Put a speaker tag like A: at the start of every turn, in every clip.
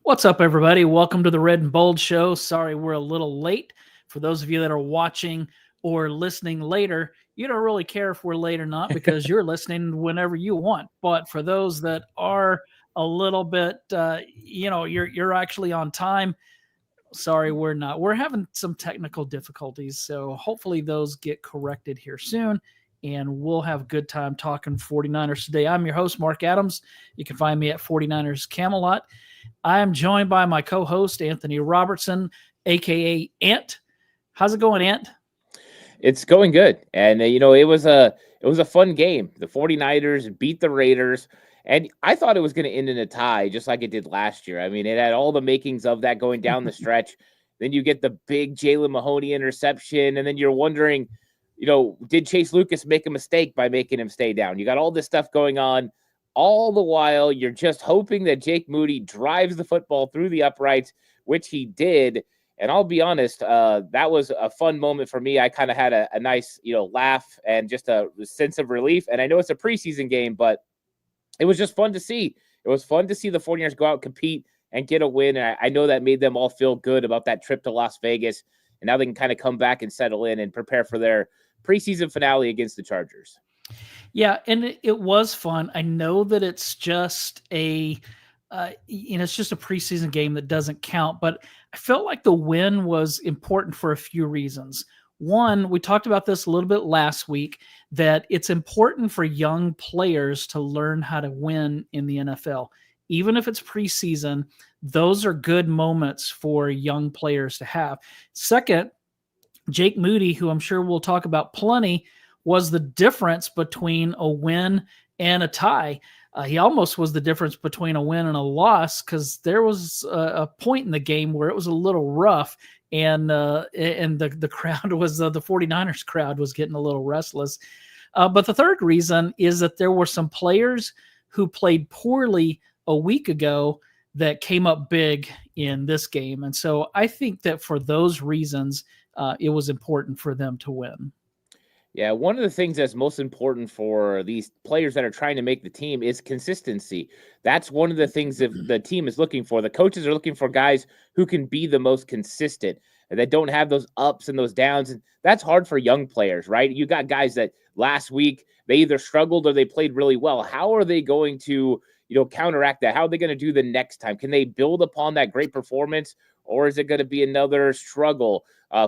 A: What's up, everybody? Welcome to the Red and Bold Show. Sorry we're a little late. For those of you that are watching or listening later, you don't really care if we're late or not because you're listening whenever you want. But for those that are a little bit, you're actually on time. Sorry, we're not. We're having some technical difficulties, so hopefully those get corrected here soon, and we'll have a good time talking 49ers today. I'm your host, Mark Adams. You can find me at 49ers Camelot. I am joined by my co-host, Anthony Robertson, a.k.a. Ant. How's it going, Ant?
B: It's going good. And, it was a fun game. The 49ers beat the Raiders, and I thought it was going to end in a tie, just like it did last year. I mean, it had all the makings of that going down the stretch. Then you get the big Jaylen Mahoney interception, and then you're wondering, did Chase Lucas make a mistake by making him stay down? You got all this stuff going on. All the while, you're just hoping that Jake Moody drives the football through the uprights, which he did. And I'll be honest, that was a fun moment for me. I kind of had a nice, laugh and just a sense of relief. And I know it's a preseason game, but it was just fun to see. It was fun to see the 49ers go out, compete, and get a win. And I know that made them all feel good about that trip to Las Vegas. And now they can kind of come back and settle in and prepare for their preseason finale against the Chargers.
A: Yeah, and it was fun. I know that it's just it's just a preseason game that doesn't count, but I felt like the win was important for a few reasons. One, we talked about this a little bit last week, that it's important for young players to learn how to win in the NFL. Even if it's preseason, those are good moments for young players to have. Second, Jake Moody, who I'm sure we'll talk about plenty, was the difference between a win and a tie. He almost was the difference between a win and a loss because there was a point in the game where it was a little rough, and the crowd was the 49ers crowd was getting a little restless. But the third reason is that there were some players who played poorly a week ago that came up big in this game. And so I think that for those reasons, it was important for them to win.
B: Yeah, one of the things that's most important for these players that are trying to make the team is consistency. That's one of the things that the team is looking for. The coaches are looking for guys who can be the most consistent and that don't have those ups and those downs. And that's hard for young players, right? You got guys that last week they either struggled or they played really well. How are they going to, counteract that? How are they going to do the next time? Can they build upon that great performance, or is it going to be another struggle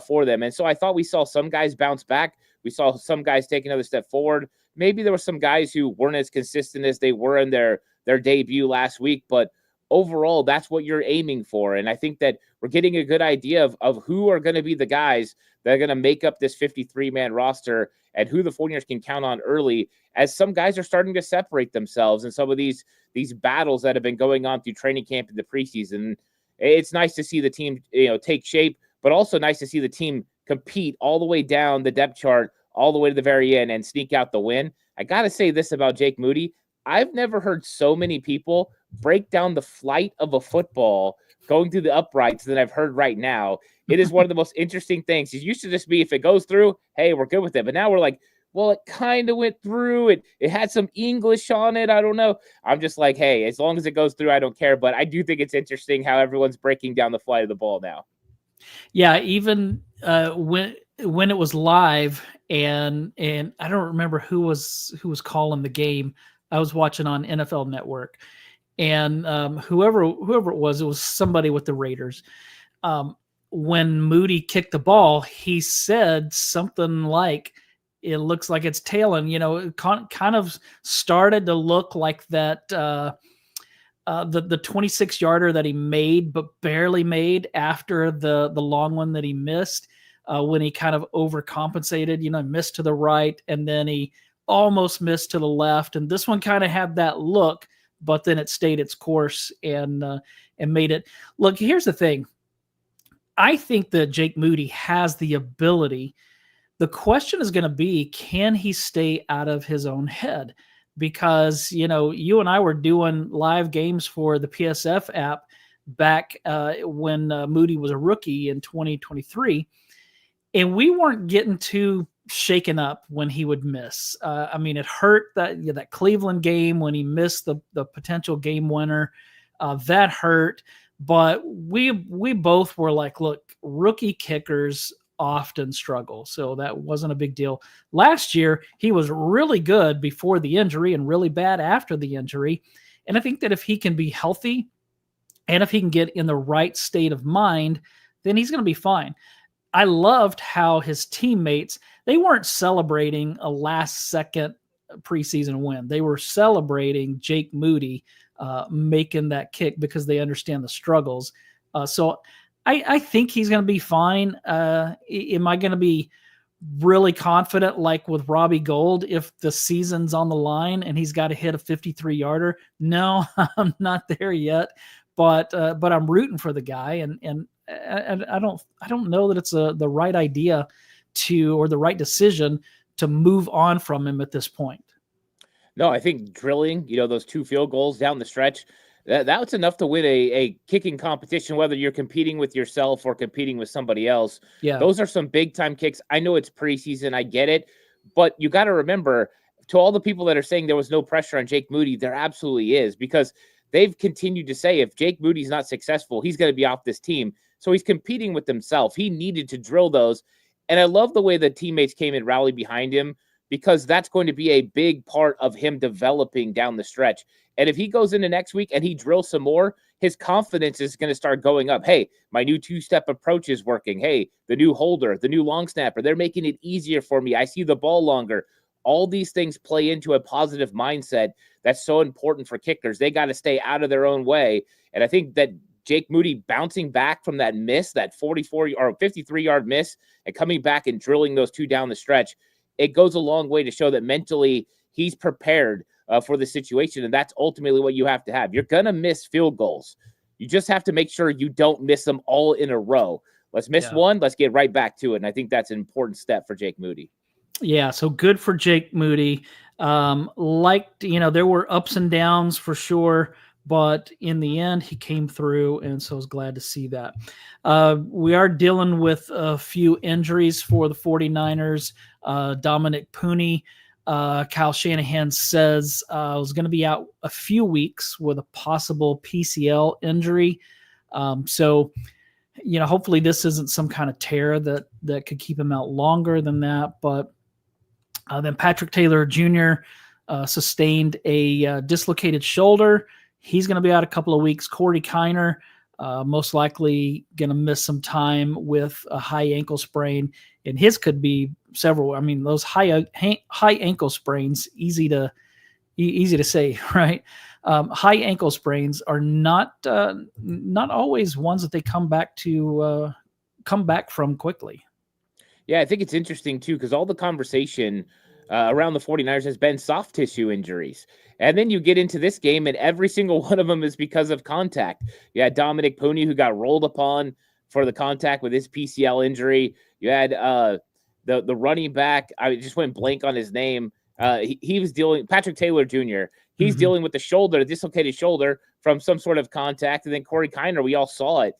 B: for them? And so I thought we saw some guys bounce back. We saw some guys take another step forward. Maybe there were some guys who weren't as consistent as they were in their debut last week, but overall, that's what you're aiming for. And I think that we're getting a good idea of who are going to be the guys that are going to make up this 53-man roster and who the 49ers can count on early, as some guys are starting to separate themselves in some of these battles that have been going on through training camp in the preseason. It's nice to see the team, take shape, but also nice to see the team compete all the way down the depth chart, all the way to the very end, and sneak out the win. I got to say this about Jake Moody. I've never heard so many people break down the flight of a football going through the uprights than I've heard right now. It is one of the most interesting things. It used to just be, if it goes through, hey, we're good with it. But now we're like, well, it kind of went through. It had some English on it. I don't know. I'm just like, hey, as long as it goes through, I don't care. But I do think it's interesting how everyone's breaking down the flight of the ball now.
A: Yeah, even when it was live, and I don't remember who was calling the game. I was watching on NFL Network, and whoever it was somebody with the Raiders. When Moody kicked the ball, he said something like, "It looks like it's tailing." It kind of started to look like that. The 26-yarder that he made but barely made after the long one that he missed, when he kind of overcompensated, missed to the right, and then he almost missed to the left. And this one kind of had that look, but then it stayed its course and made it. Look, here's the thing. I think that Jake Moody has the ability. The question is going to be, can he stay out of his own head? Because, you and I were doing live games for the PSF app back when Moody was a rookie in 2023, and we weren't getting too shaken up when he would miss. It hurt that Cleveland game when he missed the potential game winner. That hurt. But we both were like, look, rookie kickers often struggle. So that wasn't a big deal. Last year, he was really good before the injury and really bad after the injury. And I think that if he can be healthy and if he can get in the right state of mind, then he's going to be fine. I loved how his teammates, they weren't celebrating a last second preseason win. They were celebrating Jake Moody making that kick because they understand the struggles. So I think he's going to be fine. Am I going to be really confident like with Robbie Gould if the season's on the line and he's got to hit a 53-yarder? No, I'm not there yet. But I'm rooting for the guy, and I don't know that it's the right idea or the right decision to move on from him at this point.
B: No, I think drilling, those 2 field goals down the stretch, that's enough to win a kicking competition, whether you're competing with yourself or competing with somebody else.
A: Yeah.
B: Those are some big time kicks. I know it's preseason. I get it. But you got to remember, to all the people that are saying there was no pressure on Jake Moody, there absolutely is, because they've continued to say if Jake Moody's not successful, he's going to be off this team. So he's competing with himself. He needed to drill those. And I love the way the teammates came and rallied behind him, because that's going to be a big part of him developing down the stretch. And if he goes into next week and he drills some more, his confidence is going to start going up. Hey, my new 2-step approach is working. Hey, the new holder, the new long snapper, they're making it easier for me. I see the ball longer. All these things play into a positive mindset that's so important for kickers. They got to stay out of their own way. And I think that Jake Moody bouncing back from that miss, that 44 or 53-yard miss, and coming back and drilling those 2 down the stretch, it goes a long way to show that mentally he's prepared for the situation. And that's ultimately what you have to have. You're going to miss field goals. You just have to make sure you don't miss them all in a row. Let's miss one. Let's get right back to it. And I think that's an important step for Jake Moody.
A: Yeah, so good for Jake Moody. There were ups and downs for sure, but in the end, he came through, and so I was glad to see that. We are dealing with a few injuries for the 49ers. Dominic Pooney, Kyle Shanahan says was going to be out a few weeks with a possible PCL injury. So hopefully this isn't some kind of tear that could keep him out longer than that. But then Patrick Taylor Jr. Sustained a dislocated shoulder. He's going to be out a couple of weeks. Corey Kiner, most likely going to miss some time with a high ankle sprain, and his could be several. I mean, those high ankle sprains, easy to say, right? High ankle sprains are not always ones that they come back from quickly.
B: Yeah, I think it's interesting too, because all the conversation around the 49ers has been soft tissue injuries. And then you get into this game, and every single one of them is because of contact. You had Dominic Pooney, who got rolled upon for the contact with his PCL injury. You had the running back. I just went blank on his name. He was dealing, Patrick Taylor Jr., he's dealing with the dislocated shoulder from some sort of contact. And then Corey Kiner, we all saw it.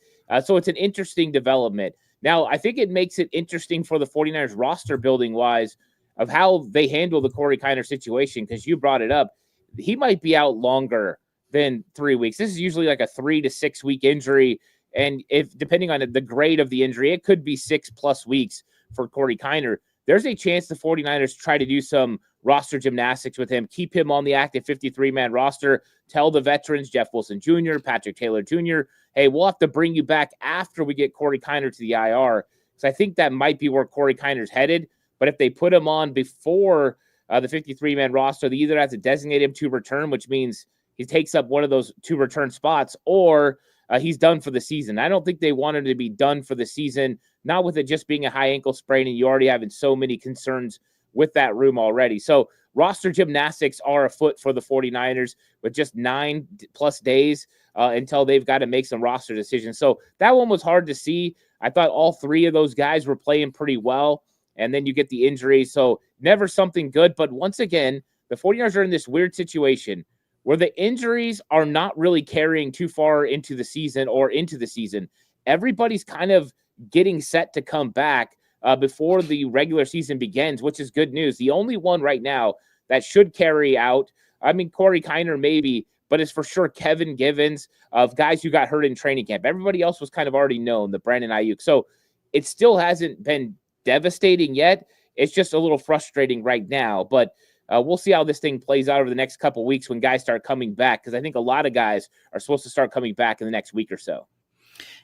B: So it's an interesting development. Now, I think it makes it interesting for the 49ers roster building wise of how they handle the Corey Kiner situation, because you brought it up. He might be out longer than 3 weeks. This is usually like a 3 to 6 week injury. And if depending on the grade of the injury, it could be 6+ weeks for Corey Kiner. There's a chance the 49ers try to do some roster gymnastics with him, keep him on the active 53-man roster, tell the veterans, Jeff Wilson Jr., Patrick Taylor Jr., hey, we'll have to bring you back after we get Corey Kiner to the IR. Because I think that might be where Corey Kiner's headed. But if they put him on before the 53-man roster, they either have to designate him to return, which means he takes up one of those 2 return spots, or he's done for the season. I don't think they wanted to be done for the season, not with it just being a high ankle sprain and you already having so many concerns with that room already. So roster gymnastics are afoot for the 49ers with just 9+ days until they've got to make some roster decisions. So that one was hard to see. I thought all 3 of those guys were playing pretty well, and then you get the injury. So never something good. But once again, the 49ers are in this weird situation where the injuries are not really carrying too far into the season or into the season. Everybody's kind of getting set to come back before the regular season begins, which is good news. The only one right now that should carry out, I mean, Corey Kiner maybe, but it's for sure Kevin Givens, of guys who got hurt in training camp. Everybody else was kind of already known, the Brandon Ayuk. So it still hasn't been devastating yet. It's just a little frustrating right now, but we'll see how this thing plays out over the next couple of weeks when guys start coming back, because I think a lot of guys are supposed to start coming back in the next week or so.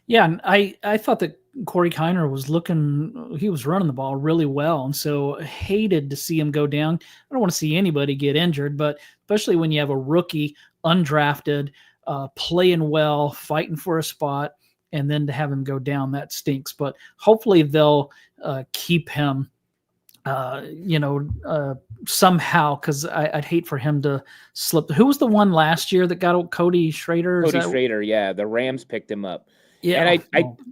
A: Yeah, and I thought that Corey Kiner he was running the ball really well, and so hated to see him go down. I don't want to see anybody get injured, but especially when you have a rookie, undrafted, playing well, fighting for a spot, and then to have him go down, that stinks. But hopefully they'll keep him somehow, because I'd hate for him to slip. Who was the one last year that got Cody Schrader?
B: Schrader, yeah. The Rams picked him up.
A: Yeah,
B: and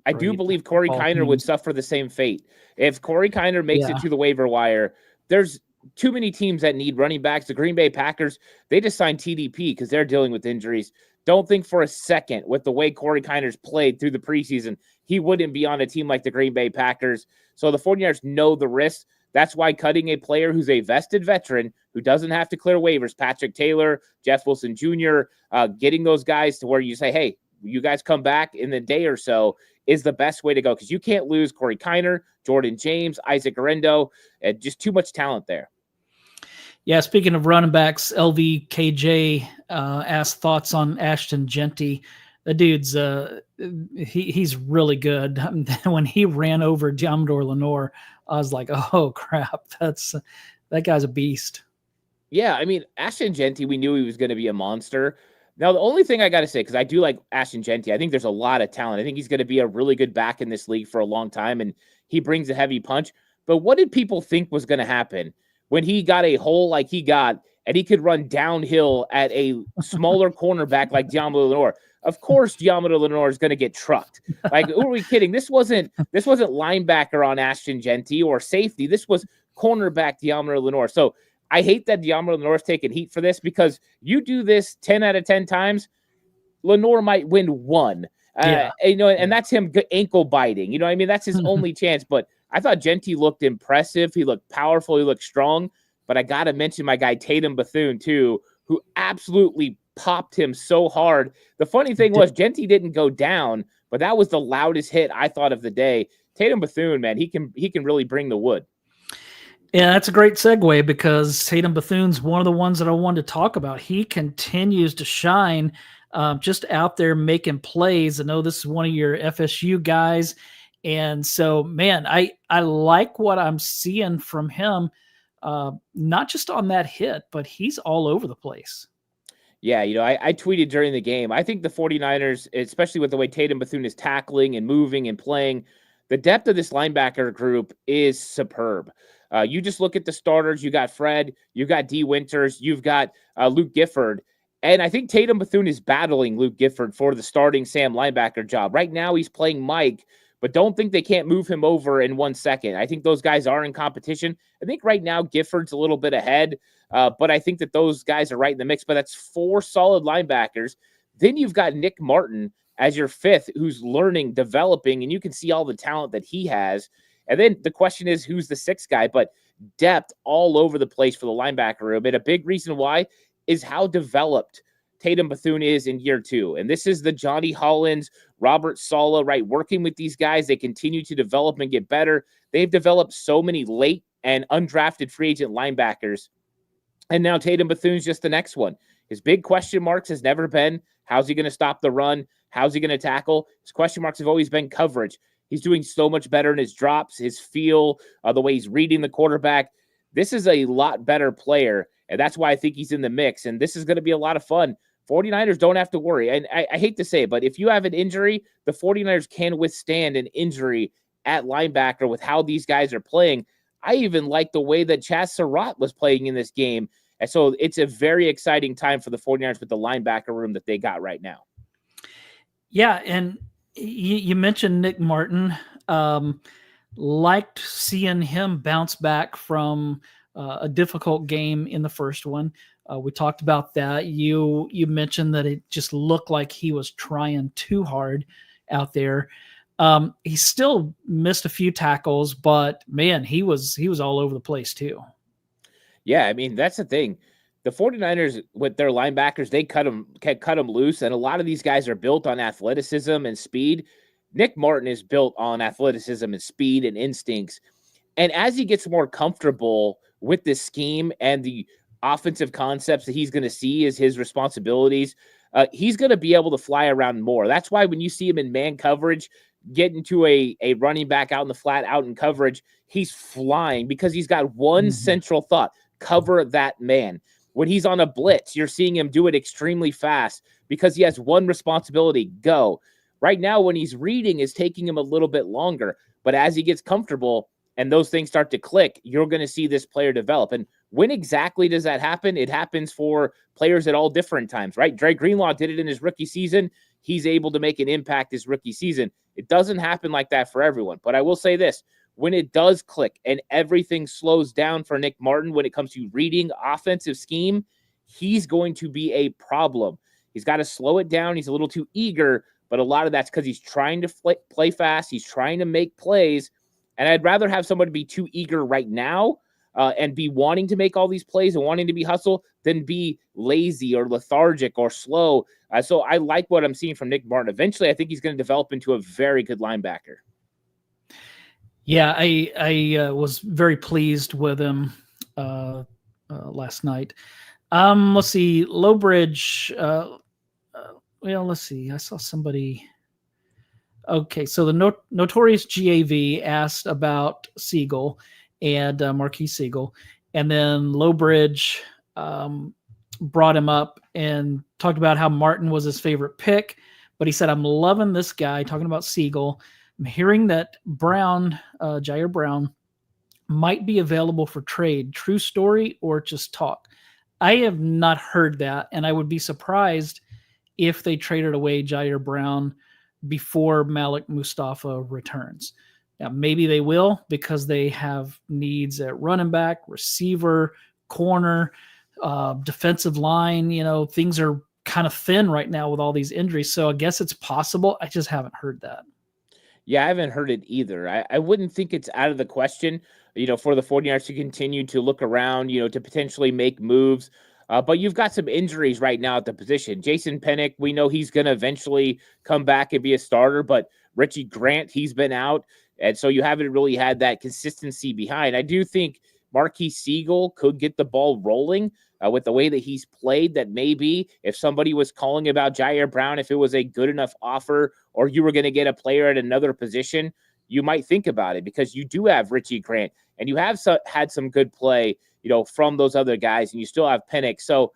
B: I do believe Corey Kiner would suffer the same fate. If Corey Kiner makes it to the waiver wire, there's too many teams that need running backs. The Green Bay Packers, they just signed TDP because they're dealing with injuries. Don't think for a second, with the way Corey Kiner's played through the preseason, he wouldn't be on a team like the Green Bay Packers. So the 49ers know the risk. That's why cutting a player who's a vested veteran who doesn't have to clear waivers, Patrick Taylor, Jeff Wilson Jr., getting those guys to where you say, hey, you guys come back in a day or so, is the best way to go, because you can't lose Corey Kiner, Jordan James, Isaac Arendo, just too much talent there.
A: Yeah, speaking of running backs, LVKJ asked thoughts on Ashton Genty. The dude's he's really good. When he ran over Diamador Lenore, I was like, oh crap, that guy's a beast.
B: Yeah, I mean, Ashton Genty, we knew he was going to be a monster. Now, the only thing I got to say, because I do like Ashton Genty, I think there's a lot of talent. I think he's going to be a really good back in this league for a long time, and he brings a heavy punch. But what did people think was going to happen when he got a hole like he got, and he could run downhill at a smaller cornerback like Diamador Lenore? Of course, Diamador Lenore is going to get trucked. Like, who are we kidding? This wasn't linebacker on Ashton Genty or safety. This was cornerback Diamador Lenore. So I hate that Diamador Lenore is taking heat for this, because you do this 10 out of 10 times, Lenore might win one. And that's him ankle biting. You know what I mean? That's his only chance. But I thought Genty looked impressive. He looked powerful. He looked strong. But I got to mention my guy Tatum Bthoon, too, who absolutely popped him so hard. The funny thing was Genty didn't go down, but that was the loudest hit I thought of the day. Tatum Bthoon, man, he can really bring the wood.
A: Yeah, that's a great segue, because Tatum Bthoon's one of the ones that I wanted to talk about. He continues to shine, just out there making plays. I know this is one of your FSU guys. And so, man, I like what I'm seeing from him, not just on that hit, but he's all over the place.
B: Yeah, I tweeted during the game, I think the 49ers, especially with the way Tatum Bthoon is tackling and moving and playing, the depth of this linebacker group is superb. You just look at the starters. You got Fred, you got D. Winters, you've got Luke Gifford. And I think Tatum Bthoon is battling Luke Gifford for the starting Sam linebacker job. Right now he's playing Mike, but don't think they can't move him over in 1 second. I think those guys are in competition. I think right now Gifford's a little bit ahead, but I think that those guys are right in the mix. But that's 4 solid linebackers. Then you've got Nick Martin as your 5th, who's learning, developing, and you can see all the talent that he has. And then the question is, who's the 6th guy? But depth all over the place for the linebacker room. And a big reason why is how developed Tatum Bthoon is in year 2. And this is the Johnny Hollins, Robert Saleh, right? Working with these guys, they continue to develop and get better. They've developed so many late and undrafted free agent linebackers. And now Tatum Bthoon's just the next one. His big question marks has never been, how's he going to stop the run? How's he going to tackle? His question marks have always been coverage. He's doing so much better in his drops, his feel, the way he's reading the quarterback. This is a lot better player, and that's why I think he's in the mix, and this is going to be a lot of fun. 49ers don't have to worry, and I hate to say it, but if you have an injury, the 49ers can withstand an injury at linebacker with how these guys are playing. I even like the way that Chaz Surratt was playing in this game, and so it's a very exciting time for the 49ers with the linebacker room that they got right now.
A: Yeah, and you mentioned Nick Martin. Liked seeing him bounce back from a difficult game in the first one. We talked about that. You mentioned that it just looked like he was trying too hard out there. He still missed a few tackles, but man, he was all over the place too.
B: Yeah, I mean, that's the thing. the 49ers with their linebackers, they cut them loose. And a lot of these guys are built on athleticism and speed. Nick Martin is built on athleticism and speed and instincts. And as he gets more comfortable with this scheme and the offensive concepts that he's going to see as his responsibilities, he's going to be able to fly around more. That's why when you see him in man coverage, get into a running back out in the flat, out in coverage, he's flying because he's got one central thought: cover that man. When he's on a blitz, you're seeing him do it extremely fast because he has one responsibility: go. Right now, when he's reading, it's taking him a little bit longer. But as he gets comfortable and those things start to click, you're going to see this player develop. And when exactly does that happen? It happens for players at all different times, right? Dre Greenlaw did it in his rookie season. He's able to make an impact his rookie season. It doesn't happen like that for everyone. But I will say this: when it does click and everything slows down for Nick Martin when it comes to reading offensive scheme, he's going to be a problem. He's got to slow it down. He's a little too eager, but a lot of that's because he's trying to play fast. He's trying to make plays. And I'd rather have somebody be too eager right now and be wanting to make all these plays and wanting to be hustle than be lazy or lethargic or slow. So I like what I'm seeing from Nick Martin. Eventually, I think he's going to develop into a very good linebacker.
A: Yeah, I was very pleased with him last night. Let's see, Lowbridge. Well, let's see. I saw somebody. Okay, so the Notorious GAV asked about Siegel and Marquis Siegel, and then Lowbridge brought him up and talked about how Martin was his favorite pick, but he said, "I'm loving this guy," talking about Siegel. I'm hearing that Brown, Jair Brown, might be available for trade. True story or just talk? I have not heard that, and I would be surprised if they traded away Jair Brown before Malik Mustafa returns. Now, maybe they will because they have needs at running back, receiver, corner, defensive line. You know, things are kind of thin right now with all these injuries. So I guess it's possible. I just haven't heard that.
B: Yeah, I haven't heard it either. I wouldn't think it's out of the question, for the 49ers to continue to look around, to potentially make moves. But you've got some injuries right now at the position. Jason Pennick, we know he's going to eventually come back and be a starter, but Richie Grant, he's been out. And so you haven't really had that consistency behind. I do think Marquis Siegel could get the ball rolling with the way that he's played, that maybe if somebody was calling about Jair Brown, if it was a good enough offer or you were going to get a player at another position, you might think about it because you do have Richie Grant and you have had some good play, from those other guys, and you still have Pennick. So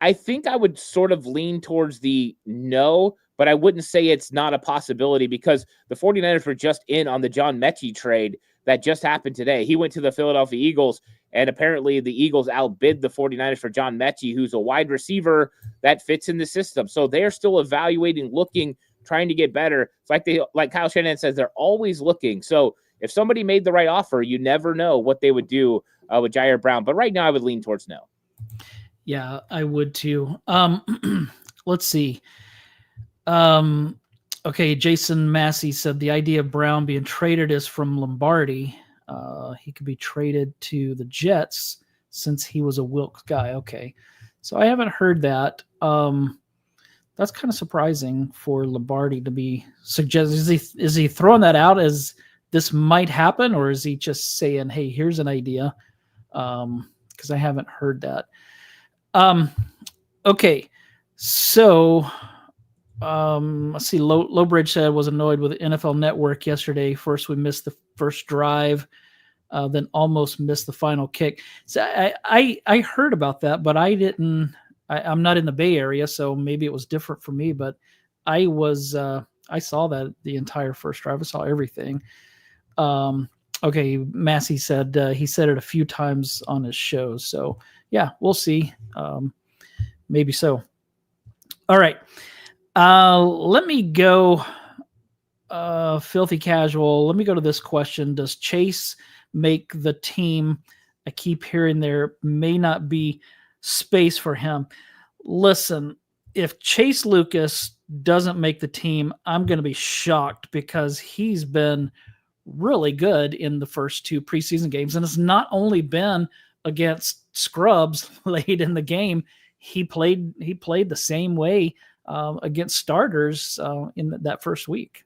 B: I think I would sort of lean towards the no, but I wouldn't say it's not a possibility because the 49ers were just in on the John Mechie trade that just happened today. He went to the Philadelphia Eagles, and apparently the Eagles outbid the 49ers for John Mechie, who's a wide receiver that fits in the system. So they're still evaluating, looking, trying to get better. It's like Kyle Shanahan says, they're always looking. So if somebody made the right offer, you never know what they would do with Jair Brown. But right now I would lean towards no.
A: Yeah, I would too. Let's see. Okay, Jason Massey said the idea of Brown being traded is from Lombardi. He could be traded to the Jets since he was a Wilkes guy. Okay, so I haven't heard that. That's kind of surprising for Lombardi to be suggesting. Is he throwing that out as this might happen, or is he just saying, "Hey, here's an idea"? Because I haven't heard that. Okay, so let's see. Lowbridge said was annoyed with the NFL Network yesterday. First, we missed the first drive, then almost missed the final kick. So I heard about that, but I didn't. I'm not in the Bay Area, so maybe it was different for me. But I saw that the entire first drive. I saw everything. Okay, Massey said he said it a few times on his shows. So yeah, we'll see. Maybe so. All right. Let me go filthy casual. Let me go to this question. Does Chase make the team? I keep hearing there may not be space for him. Listen, if Chase Lucas doesn't make the team, I'm going to be shocked because he's been really good in the first two preseason games. And it's not only been against scrubs late in the game, he played the same way against starters in that first week.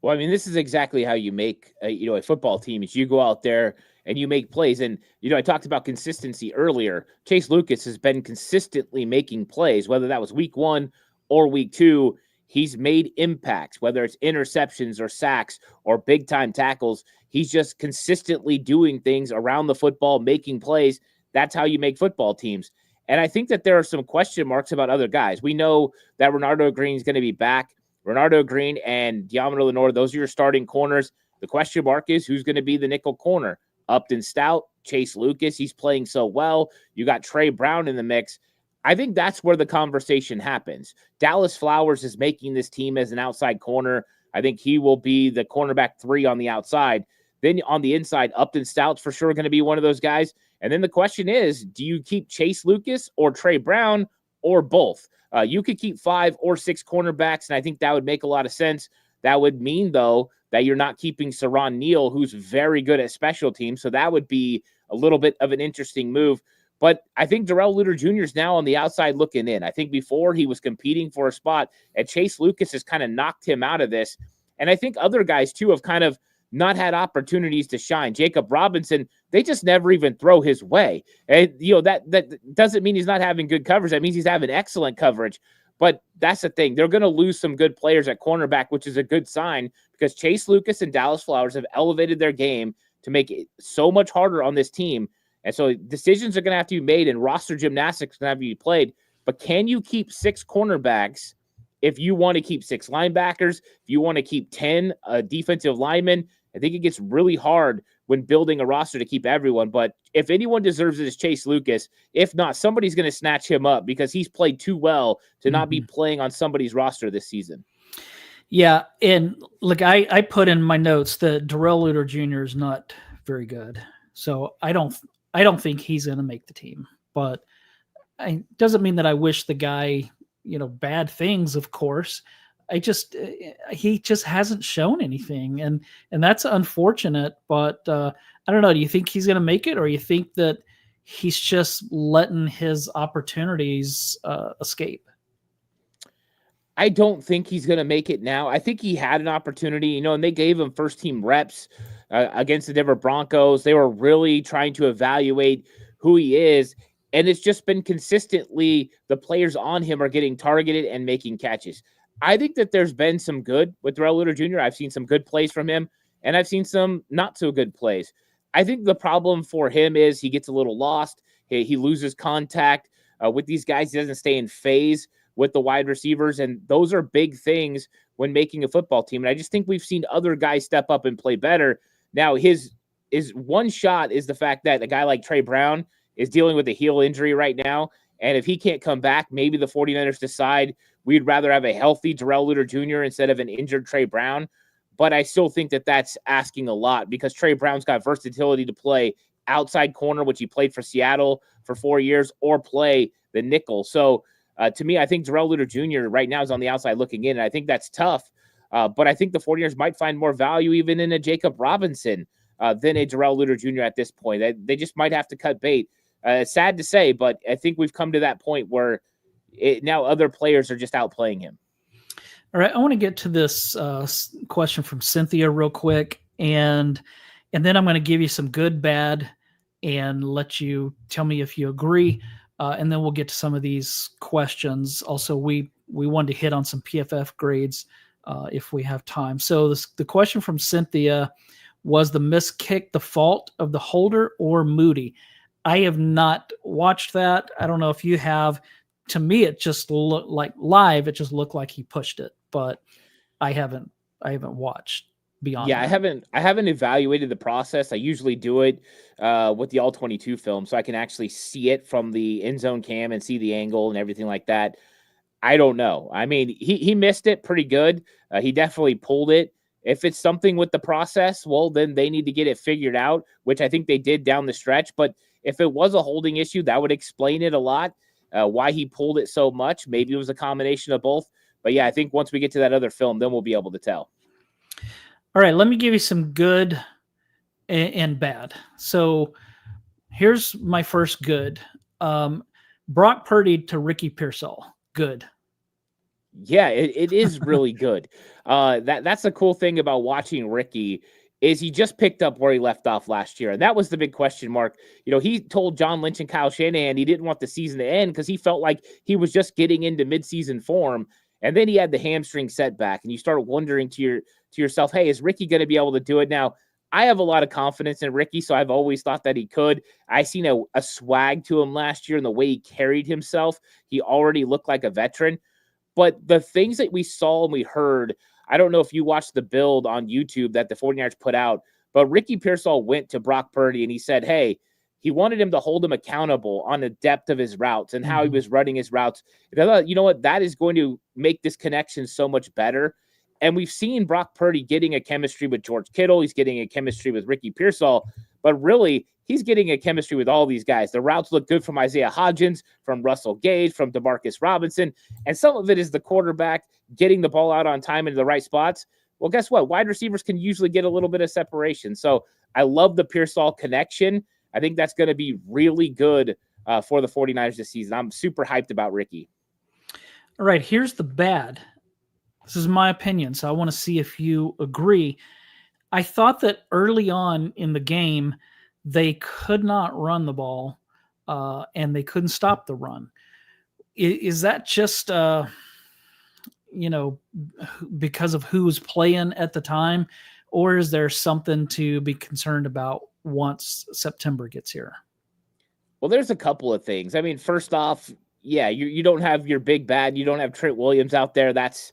B: Well, I mean, this is exactly how you make a football team. Is you go out there and you make plays. And I talked about consistency earlier. Chase Lucas has been consistently making plays, whether that was week 1 or week 2. He's made impacts, whether it's interceptions or sacks or big time tackles. He's just consistently doing things around the football, making plays. That's how you make football teams. And I think that there are some question marks about other guys. We know that Renardo Green is going to be back. Renardo Green and Diamond Lenore, those are your starting corners. The question mark is who's going to be the nickel corner. Upton Stout, Chase Lucas, he's playing so well. You got Trey Brown in the mix. I think that's where the conversation happens. Dallas Flowers is making this team as an outside corner. I think he will be the cornerback 3 on the outside. Then on the inside, Upton Stout's for sure going to be one of those guys. And then the question is, do you keep Chase Lucas or Trey Brown or both? You could keep 5 or 6 cornerbacks, and I think that would make a lot of sense. That would mean, though, that you're not keeping Saron Neal, who's very good at special teams. So that would be a little bit of an interesting move. But I think Darrell Luter Jr. is now on the outside looking in. I think before he was competing for a spot, and Chase Lucas has kind of knocked him out of this. And I think other guys, too, have kind of not had opportunities to shine. Jacob Robinson, they just never even throw his way. And, that doesn't mean he's not having good coverage. That means he's having excellent coverage. But that's the thing. They're going to lose some good players at cornerback, which is a good sign because Chase Lucas and Dallas Flowers have elevated their game to make it so much harder on this team. And so decisions are going to have to be made and roster gymnastics going to have to be played. But can you keep 6 cornerbacks if you want to keep 6 linebackers, if you want to keep 10 defensive linemen? I think it gets really hard when building a roster to keep everyone. But if anyone deserves it, it's Chase Lucas. If not, somebody's going to snatch him up because he's played too well to not be playing on somebody's roster this season.
A: Yeah, and look, I put in my notes that Darrell Luter Jr. is not very good. So I don't think he's going to make the team. But it doesn't mean that I wish the guy, bad things, of course. He just hasn't shown anything, and that's unfortunate. But I don't know. Do you think he's going to make it, or you think that he's just letting his opportunities escape?
B: I don't think he's going to make it now. I think he had an opportunity, and they gave him first team reps against the Denver Broncos. They were really trying to evaluate who he is. And it's just been consistently the players on him are getting targeted and making catches. I think that there's been some good with Darrell Luter Jr. I've seen some good plays from him, and I've seen some not so good plays. I think the problem for him is he gets a little lost. He loses contact with these guys. He doesn't stay in phase with the wide receivers, and those are big things when making a football team. And I just think we've seen other guys step up and play better. Now, his one shot is the fact that a guy like Trey Brown is dealing with a heel injury right now, and if he can't come back, maybe the 49ers decide we'd rather have a healthy Darrell Luter Jr. instead of an injured Trey Brown. But I still think that that's asking a lot because Trey Brown's got versatility to play outside corner, which he played for Seattle for 4 years, or play the nickel. So to me, I think Darrell Luter Jr. right now is on the outside looking in, and I think that's tough. But I think the 49ers might find more value even in a Jacob Robinson than a Darrell Luter Jr. at this point. They just might have to cut bait. It's sad to say, but I think we've come to that point where now other players are just outplaying him.
A: All right, I want to get to this question from Cynthia real quick, and then I'm going to give you some good, bad, and let you tell me if you agree, and then we'll get to some of these questions. Also, we wanted to hit on some PFF grades if we have time. So the question from Cynthia was the missed kick the fault of the holder or Moody? I have not watched that. I don't know if you have. To me, it just looked like live. It just looked like he pushed it, but I haven't watched beyond.
B: Yeah,
A: that.
B: I haven't evaluated the process. I usually do it with the All-22 film, so I can actually see it from the end zone cam and see the angle and everything like that. I don't know. I mean, he missed it pretty good. He definitely pulled it. If it's something with the process, well, then they need to get it figured out, which I think they did down the stretch. But if it was a holding issue, that would explain it a lot. Why he pulled it so much. Maybe it was a combination of both. But yeah, I think once we get to that other film, then we'll be able to tell.
A: All right, let me give you some good and bad. So Here's my first good. Brock Purdy to Ricky Pearsall. Good.
B: Yeah, it is really good. That's the cool thing about watching Ricky is he just picked up where he left off last year. And that was the big question mark. He told John Lynch and Kyle Shanahan he didn't want the season to end because he felt like he was just getting into midseason form. And then he had the hamstring setback. And you start wondering to yourself, hey, is Ricky going to be able to do it? Now, I have a lot of confidence in Ricky, so I've always thought that he could. I seen a swag to him last year and the way he carried himself. He already looked like a veteran. But the things that we saw and we heard, I don't know if you watched the build on YouTube that the 49ers put out, but Ricky Pearsall went to Brock Purdy and he said, hey, he wanted him to hold him accountable on the depth of his routes and how he was running his routes. And I thought, you know what, that is going to make this connection so much better. And we've seen Brock Purdy getting a chemistry with George Kittle. He's getting a chemistry with Ricky Pearsall. But really, he's getting a chemistry with all these guys. The routes look good from Isaiah Hodgins, from Russell Gage, from DeMarcus Robinson. And some of it is the quarterback getting the ball out on time into the right spots. Well, guess what? Wide receivers can usually get a little bit of separation. So I love the Pearsall connection. I think that's going to be really good for the 49ers this season. I'm super hyped about Ricky.
A: All right, here's the bad. This is my opinion, so I want to see if you agree. I thought that early on in the game, they could not run the ball and they couldn't stop the run. Is that just, because of who was playing at the time, or is there something to be concerned about once September gets here?
B: Well, there's a couple of things. I mean, first off, yeah, you don't have your big bad. You don't have Trent Williams out there. That's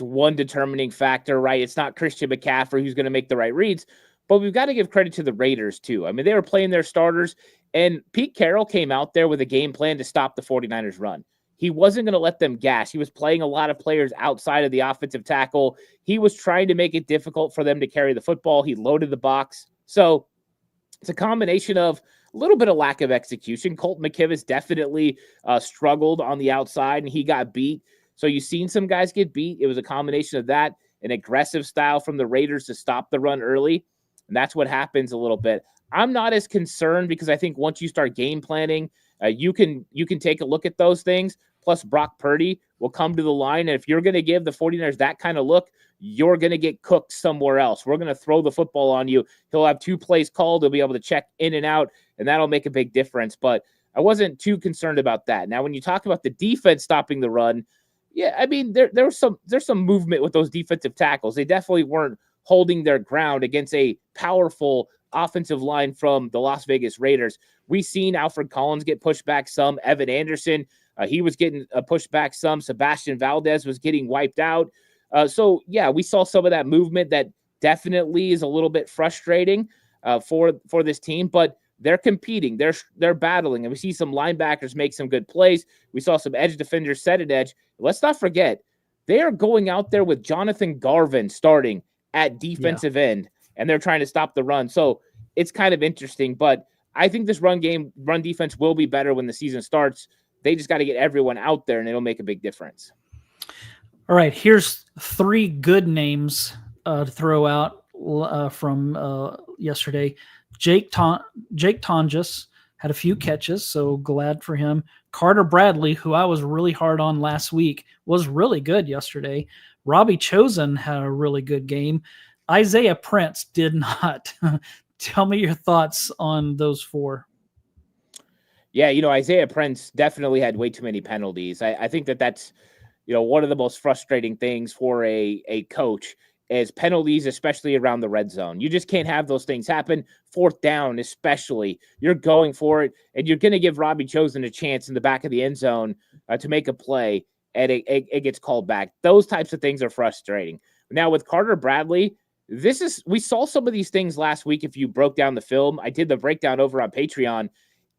B: one determining factor, right? It's not Christian McCaffrey who's going to make the right reads, but we've got to give credit to the Raiders too. I mean, they were playing their starters, and Pete Carroll came out there with a game plan to stop the 49ers run. He wasn't going to let them gash. He was playing a lot of players outside of the offensive tackle. He was trying to make it difficult for them to carry the football. He loaded the box. So it's a combination of a little bit of lack of execution. Colt McKivitz definitely struggled on the outside, and he got beat. So you've seen some guys get beat. It was a combination of that, an aggressive style from the Raiders to stop the run early, and that's what happens a little bit. I'm not as concerned because I think once you start game planning, you can take a look at those things. Plus, Brock Purdy will come to the line, and if you're going to give the 49ers that kind of look, you're going to get cooked somewhere else. We're going to throw the football on you. He'll have 2 plays called. He'll be able to check in and out, and that'll make a big difference. But I wasn't too concerned about that. Now, when you talk about the defense stopping the run, yeah, I mean, there's some movement with those defensive tackles. They definitely weren't holding their ground against a powerful offensive line from the Las Vegas Raiders. We've seen Alfred Collins get pushed back some. Evan Anderson, he was getting pushed back some. Sebastian Valdez was getting wiped out. So, yeah, we saw some of that movement that definitely is a little bit frustrating for this team. But they're competing. They're battling. And we see some linebackers make some good plays. We saw some edge defenders set at edge. Let's not forget, they are going out there with Jonathan Garvin starting at defensive end, and they're trying to stop the run. So it's kind of interesting. But I think this run defense will be better when the season starts. They just got to get everyone out there, and it'll make a big difference.
A: All right, here's 3 good names to throw out from yesterday. Jake Tonjes had a few catches, so glad for him. Carter Bradley, who I was really hard on last week, was really good yesterday. Robbie Chosen had a really good game. Isaiah Prince did not. Tell me your thoughts on those 4.
B: Yeah, Isaiah Prince definitely had way too many penalties. I think that's, one of the most frustrating things for a coach is penalties, especially around the red zone. You just can't have those things happen. 4th down, especially. You're going for it, and you're going to give Robbie Chosen a chance in the back of the end zone to make a play, and it gets called back. Those types of things are frustrating. Now, with Carter Bradley, we saw some of these things last week if you broke down the film. I did the breakdown over on Patreon,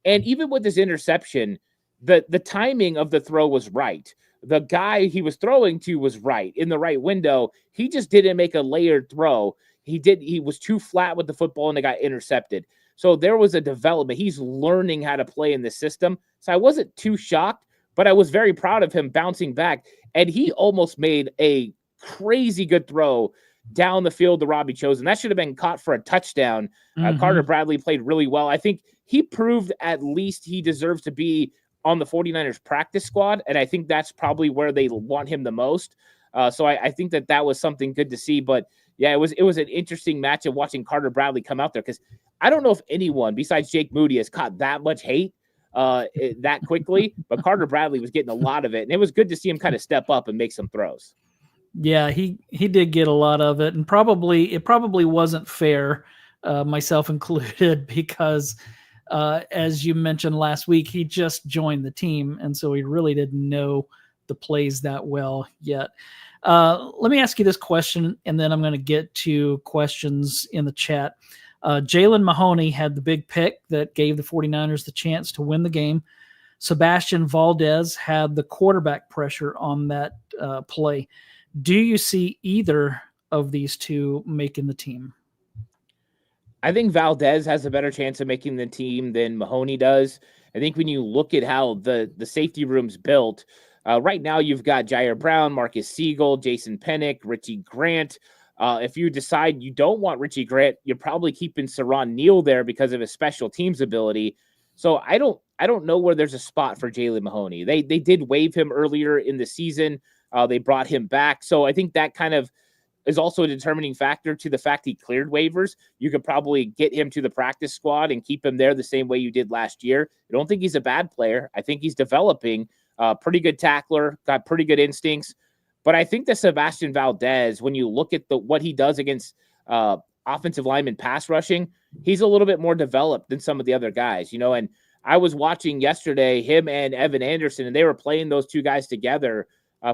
B: and even with this interception, the timing of the throw was right. The guy he was throwing to was right, in the right window. He just didn't make a layered throw. He was too flat with the football, and it got intercepted. So there was a development. He's learning how to play in the system. So I wasn't too shocked, but I was very proud of him bouncing back. And he almost made a crazy good throw down the field to Robbie Chosen. That should have been caught for a touchdown. Carter Bradley played really well. I think he proved at least he deserves to be on the 49ers practice squad, and I think that's probably where they want him the most. So I think that was something good to see. But yeah, it was an interesting matchup watching Carter Bradley come out there, because I don't know if anyone besides Jake Moody has caught that much hate that quickly, but Carter Bradley was getting a lot of it, and it was good to see him kind of step up and make some throws.
A: Yeah, he did get a lot of it, and it probably wasn't fair, myself included, because as you mentioned last week, he just joined the team, and so he really didn't know the plays that well yet. Let me ask you this question, and then I'm going to get to questions in the chat. Jaylen Mahoney had the big pick that gave the 49ers the chance to win the game. Sebastian Valdez had the quarterback pressure on that play. Do you see either of these two making the team?
B: I think Valdez has a better chance of making the team than Mahoney does. I think when you look at how the safety room's built, right now you've got Jair Brown, Marcus Siegel, Jason Pennick, Richie Grant. If you decide you don't want Richie Grant, you're probably keeping Saron Neal there because of his special teams ability. So I don't know where there's a spot for Jaylen Mahoney. They did waive him earlier in the season. They brought him back. So I think that kind of is also a determining factor to the fact he cleared waivers. You could probably get him to the practice squad and keep him there the same way you did last year. I don't think he's a bad player. I think he's developing, pretty good tackler, got pretty good instincts. But I think that Sebastian Valdez, when you look at what he does against offensive lineman pass rushing, he's a little bit more developed than some of the other guys, and I was watching yesterday him and Evan Anderson, and they were playing those two guys together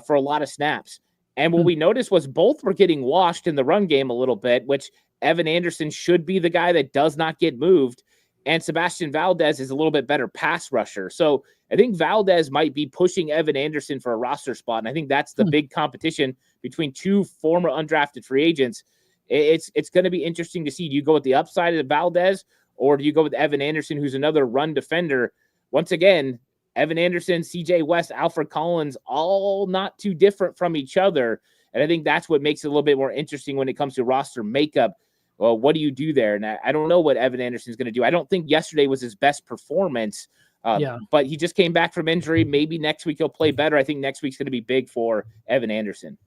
B: for a lot of snaps. And what we noticed was both were getting washed in the run game a little bit, which Evan Anderson should be the guy that does not get moved. And Sebastian Valdez is a little bit better pass rusher. So I think Valdez might be pushing Evan Anderson for a roster spot. And I think that's the big competition between two former undrafted free agents. It's going to be interesting to see. Do you go with the upside of Valdez, or do you go with Evan Anderson, who's another run defender? Once again, Evan Anderson, CJ West, Alfred Collins, all not too different from each other. And I think that's what makes it a little bit more interesting when it comes to roster makeup. Well, what do you do there? And I don't know what Evan Anderson is going to do. I don't think yesterday was his best performance, but he just came back from injury. Maybe next week he'll play better. I think next week's going to be big for Evan Anderson.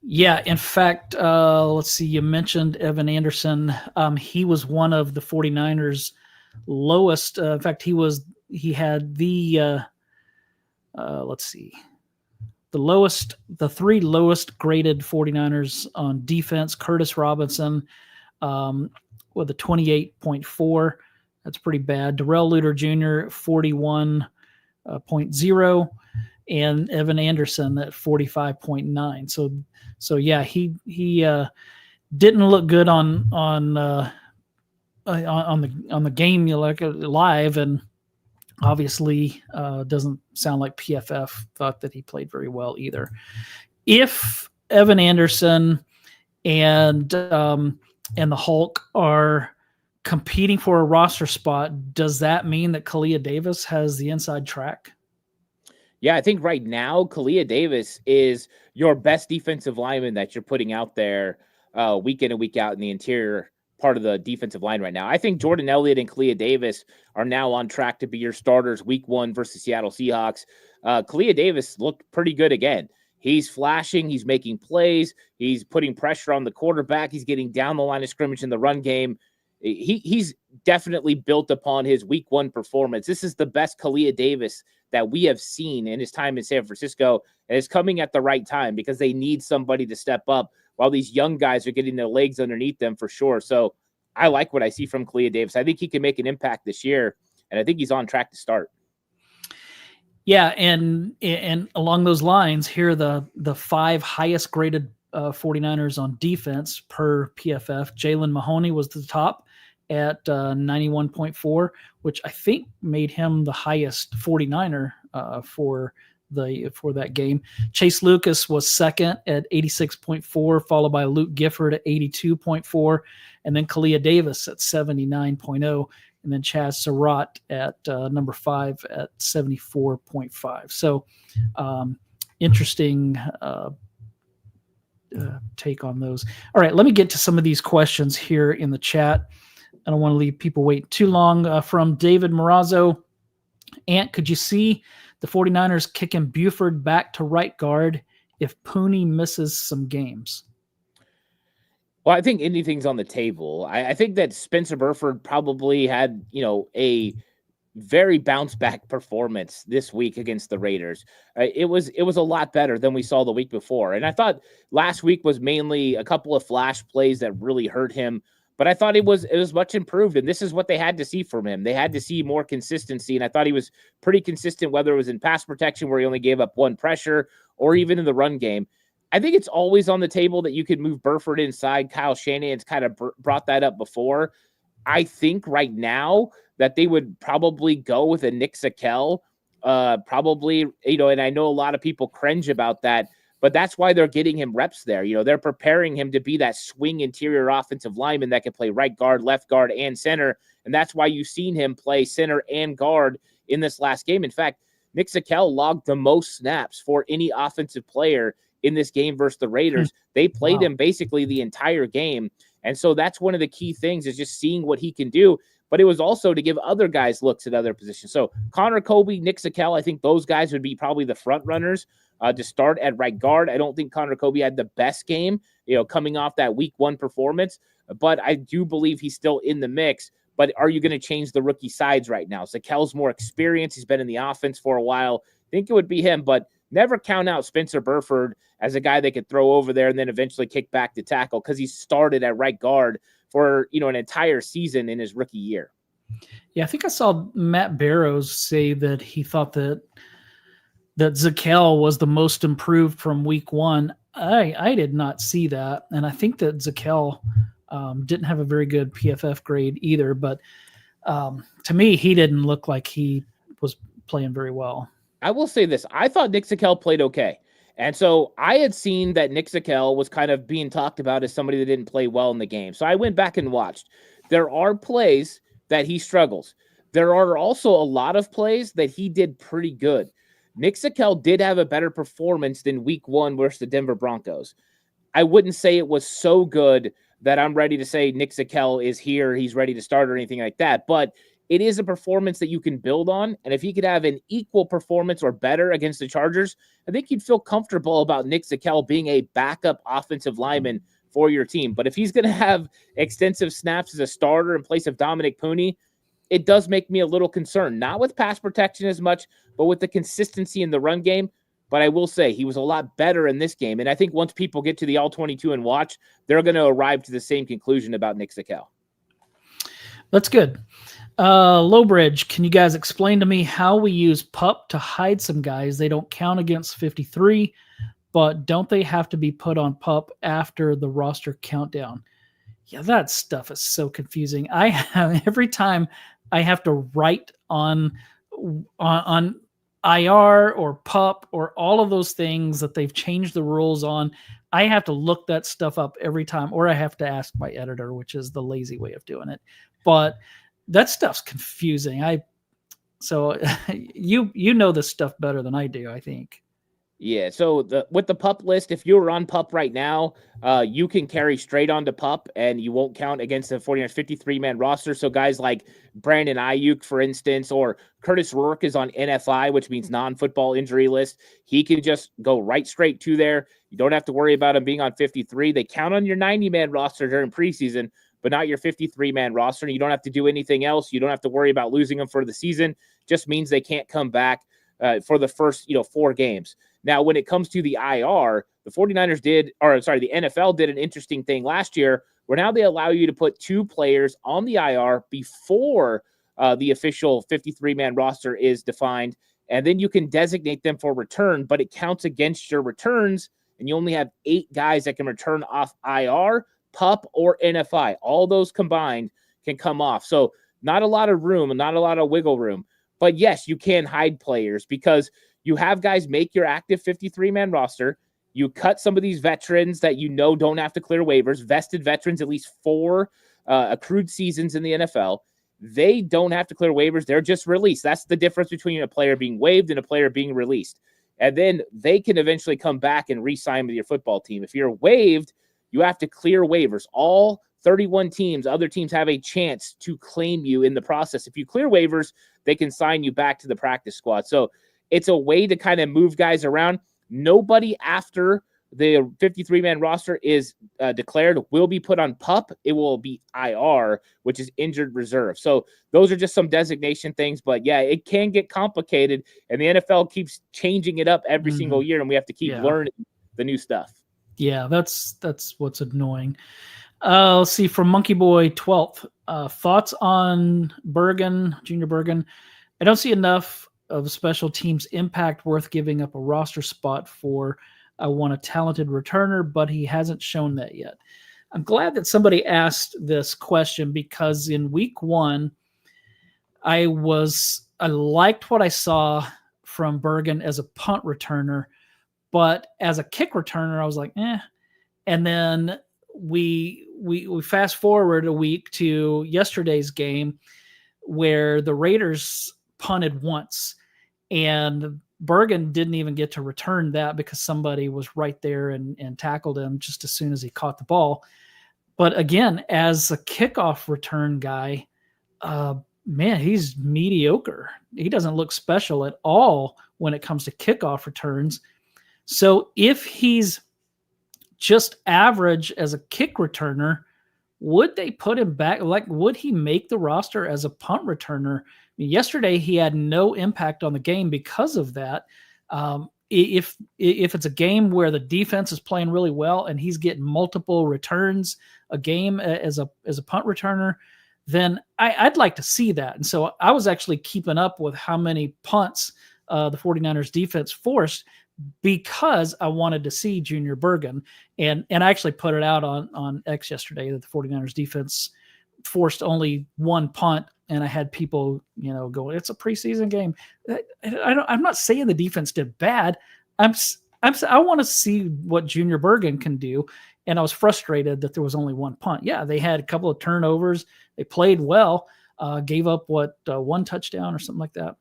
A: Yeah, in fact, let's see, you mentioned Evan Anderson. He was one of the 49ers' lowest. In fact, he had the the three lowest graded 49ers on defense. Curtis Robinson with a 28.4. That's pretty bad. Darrell Luter Jr. 41.0, and Evan Anderson at 45.9. So yeah, he didn't look good on the game live, and obviously doesn't sound like PFF thought that he played very well either. If Evan Anderson and the Hulk are competing for a roster spot, does that mean that Kalia Davis has the inside track?
B: Yeah, I think right now Kalia Davis is your best defensive lineman that you're putting out there week in and week out in the interior part of the defensive line right now. I think Jordan Elliott and Kalia Davis are now on track to be your starters week 1 versus Seattle Seahawks. Kalia Davis looked pretty good again. He's flashing. He's making plays. He's putting pressure on the quarterback. He's getting down the line of scrimmage in the run game. He's definitely built upon his week 1 performance. This is the best Kalia Davis that we have seen in his time in San Francisco, and it's coming at the right time because they need somebody to step up while these young guys are getting their legs underneath them for sure. So I like what I see from Kalia Davis. I think he can make an impact this year, and I think he's on track to start.
A: Yeah, and along those lines, here are the 5 highest graded 49ers on defense per PFF. Jaylen Mahoney was the top at 91.4, which I think made him the highest 49er for that game. Chase Lucas was second at 86.4, followed by Luke Gifford at 82.4, and then Kalia Davis at 79.0, and then Chaz Surratt at number 5 at 74.5. So interesting take on those. All right, let me get to some of these questions here in the chat. I don't want to leave people waiting too long. From David Morazzo, Ant, could you see the 49ers kicking Buford back to right guard if Pooney misses some games?
B: Well, I think anything's on the table. I think that Spencer Burford probably had, a very bounce back performance this week against the Raiders. It was a lot better than we saw the week before. And I thought last week was mainly a couple of flash plays that really hurt him, but I thought it was much improved. And this is what they had to see from him. They had to see more consistency. And I thought he was pretty consistent, whether it was in pass protection where he only gave up one pressure or even in the run game. I think it's always on the table that you could move Burford inside. Kyle Shanahan's kind of brought that up before. I think right now that they would probably go with a Nick Zakelj, probably, and I know a lot of people cringe about that, but that's why they're getting him reps there. They're preparing him to be that swing interior offensive lineman that can play right guard, left guard, and center. And that's why you've seen him play center and guard in this last game. In fact, Nick Zakelj logged the most snaps for any offensive player in this game versus the Raiders. They played him basically the entire game. And so that's one of the key things, is just seeing what he can do. But it was also to give other guys looks at other positions. So Connor Colby, Nick Zakelj, I think those guys would be probably the front runners to start at right guard. I don't think Connor Colby had the best game, coming off that week 1 performance, but I do believe he's still in the mix. But are you going to change the rookie sides right now? Zakel's more experienced. He's been in the offense for a while. I think it would be him, but never count out Spencer Burford as a guy they could throw over there and then eventually kick back to tackle, because he started at right guard for, an entire season in his rookie year.
A: Yeah, I think I saw Matt Barrows say that he thought that Zakelj was the most improved from week 1. I did not see that, and I think that Zakelj didn't have a very good PFF grade either, but to me, he didn't look like he was playing very well.
B: I will say this. I thought Nick Zakelj played okay. And so I had seen that Nick Zakelj was kind of being talked about as somebody that didn't play well in the game. So I went back and watched. There are plays that he struggles. There are also a lot of plays that he did pretty good. Nick Zakelj did have a better performance than week 1 versus the Denver Broncos. I wouldn't say it was so good that I'm ready to say Nick Zakelj is here, he's ready to start or anything like that. But it is a performance that you can build on. And if he could have an equal performance or better against the Chargers, I think you'd feel comfortable about Nick Zakelj being a backup offensive lineman for your team. But if he's going to have extensive snaps as a starter in place of Dominic Pooney, it does make me a little concerned. Not with pass protection as much, but with the consistency in the run game. But I will say he was a lot better in this game. And I think once people get to the All-22 and watch, they're going to arrive to the same conclusion about Nick Zakelj.
A: That's good. Lowbridge, can you guys explain to me how we use PUP to hide some guys? They don't count against 53, but don't they have to be put on PUP after the roster countdown? Yeah, that stuff is so confusing. Every time I have to write on IR or PUP or all of those things that they've changed the rules on, I have to look that stuff up every time, or I have to ask my editor, which is the lazy way of doing it. But that stuff's confusing. So you know this stuff better than I do, I think.
B: Yeah, so with the PUP list, if you're on PUP right now, you can carry straight on to PUP, and you won't count against the 49ers 53-man roster. So guys like Brandon Ayuk, for instance, or Curtis Rourke is on NFI, which means non-football injury list. He can just go right straight to there. You don't have to worry about him being on 53. They count on your 90-man roster during preseason, but not your 53-man roster. You don't have to do anything else. You don't have to worry about losing them for the season. Just means they can't come back for the first 4 games. Now, when it comes to the IR, the NFL did an interesting thing last year where now they allow you to put 2 players on the IR before the official 53-man roster is defined, and then you can designate them for return, but it counts against your returns, and you only have 8 guys that can return off IR, PUP, or NFI. All those combined can come off. So not a lot of room, not a lot of wiggle room. But yes, you can hide players because you have guys make your active 53-man roster. You cut some of these veterans that don't have to clear waivers, vested veterans, at least 4 accrued seasons in the NFL. They don't have to clear waivers. They're just released. That's the difference between a player being waived and a player being released. and then they can eventually come back and re-sign with your football team. If you're waived, you have to clear waivers. All 31 teams, other teams have a chance to claim you in the process. If you clear waivers, they can sign you back to the practice squad. So it's a way to kind of move guys around. Nobody after the 53-man roster is declared will be put on PUP. It will be IR, which is injured reserve. So those are just some designation things. But, yeah, it can get complicated, and the NFL keeps changing it up every single year, and we have to keep learning the new stuff.
A: Yeah, that's what's annoying. Let's see, from Monkey Boy 12th, thoughts on Bergen, Junior Bergen. I don't see enough of special teams impact worth giving up a roster spot for. I want a talented returner, but he hasn't shown that yet. I'm glad that somebody asked this question because in week 1, I liked what I saw from Bergen as a punt returner, but as a kick returner, I was like, eh. And then we fast forward a week to yesterday's game where the Raiders punted once, and Bergen didn't even get to return that because somebody was right there and tackled him just as soon as he caught the ball. But again, as a kickoff return guy, man, he's mediocre. He doesn't look special at all when it comes to kickoff returns. So if he's just average as a kick returner, would they put him back? Like, would he make the roster as a punt returner? Yesterday, he had no impact on the game because of that. If it's a game where the defense is playing really well and he's getting multiple returns a game as a punt returner, then I'd like to see that. And so I was actually keeping up with how many punts the 49ers defense forced because I wanted to see Junior Bergen. And I actually put it out on X yesterday that the 49ers defense forced only one punt. And I had people, going, it's a preseason game. I'm not saying the defense did bad. I want to see what Junior Bergen can do. And I was frustrated that there was only one punt. Yeah, they had a couple of turnovers. They played well, gave up one touchdown or something like that.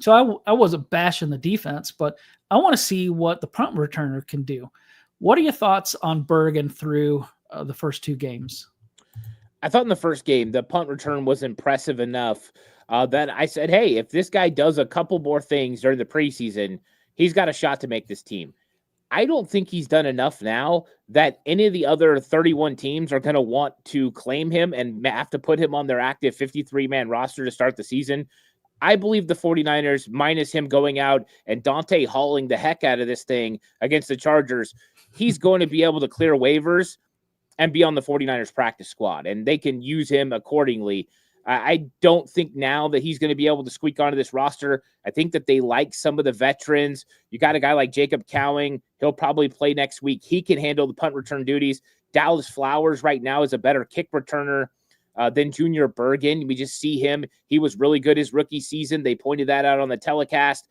A: So I wasn't bashing the defense, but I want to see what the punt returner can do. What are your thoughts on Bergen through the first 2 games?
B: I thought in the first game, the punt return was impressive enough that I said, hey, if this guy does a couple more things during the preseason, he's got a shot to make this team. I don't think he's done enough now that any of the other 31 teams are going to want to claim him and have to put him on their active 53-man roster to start the season. I believe the 49ers, minus him going out and Dante hauling the heck out of this thing against the Chargers, he's going to be able to clear waivers and be on the 49ers practice squad, and they can use him accordingly. I don't think now that he's going to be able to squeak onto this roster. I think that they like some of the veterans. You got a guy like Jacob Cowing. He'll probably play next week. He can handle the punt return duties. Dallas Flowers right now is a better kick returner than Junior Bergen. We just see him. He was really good his rookie season. They pointed that out on the telecast.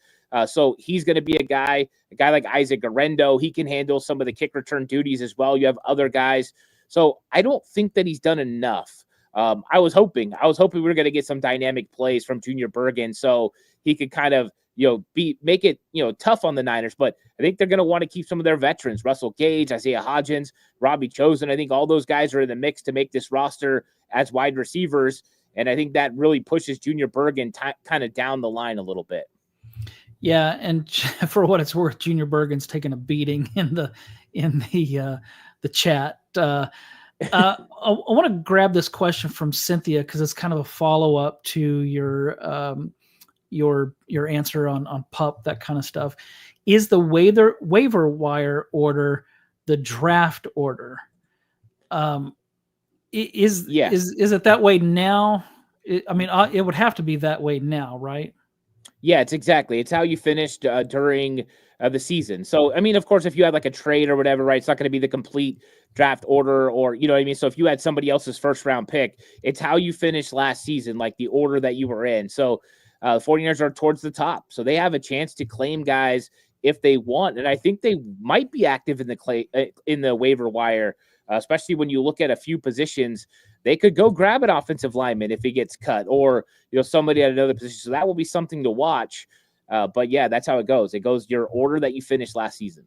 B: So he's going to be a guy like Isaac Garendo. He can handle some of the kick return duties as well. You have other guys. So I don't think that he's done enough. I was hoping we were going to get some dynamic plays from Junior Bergen so he could kind of, make it, tough on the Niners. But I think they're going to want to keep some of their veterans, Russell Gage, Isaiah Hodgins, Robbie Chosen. I think all those guys are in the mix to make this roster as wide receivers. And I think that really pushes Junior Bergen kind of down the line a little bit.
A: Yeah. And for what it's worth, Junior Bergen's taking a beating in the chat. I want to grab this question from Cynthia because it's kind of a follow-up to your answer on PUP, that kind of stuff. Is the waiver wire order the draft order? Is it that way now? It would have to be that way now, right?
B: Yeah, it's how you finished during the season. So, of course, if you had like a trade or whatever, right, it's not going to be the complete draft order or, you know what I mean? So if you had somebody else's first round pick, it's how you finished last season, like the order that you were in. So the 49ers are towards the top. So they have a chance to claim guys if they want. And I think they might be active in the waiver wire, especially when you look at a few positions. They could go grab an offensive lineman if he gets cut or, somebody at another position. So that will be something to watch. But yeah, that's how it goes. It goes your order that you finished last season.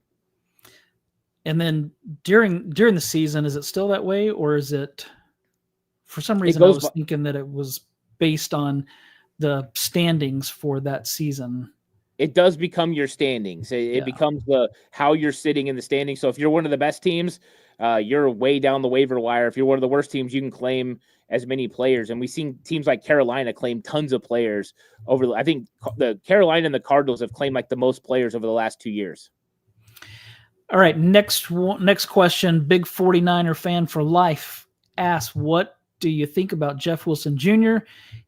A: And then during the season, is it still that way, or is it, for some reason I was thinking that it was based on the standings for that season?
B: It does become your standings. It becomes how you're sitting in the standings. So if you're one of the best teams, you're way down the waiver wire. If you're one of the worst teams, you can claim as many players. And we've seen teams like Carolina claim tons of players I think the Carolina and the Cardinals have claimed like the most players over the last 2 years.
A: All right, next question. Big 49er fan for life asks, what do you think about Jeff Wilson Jr.?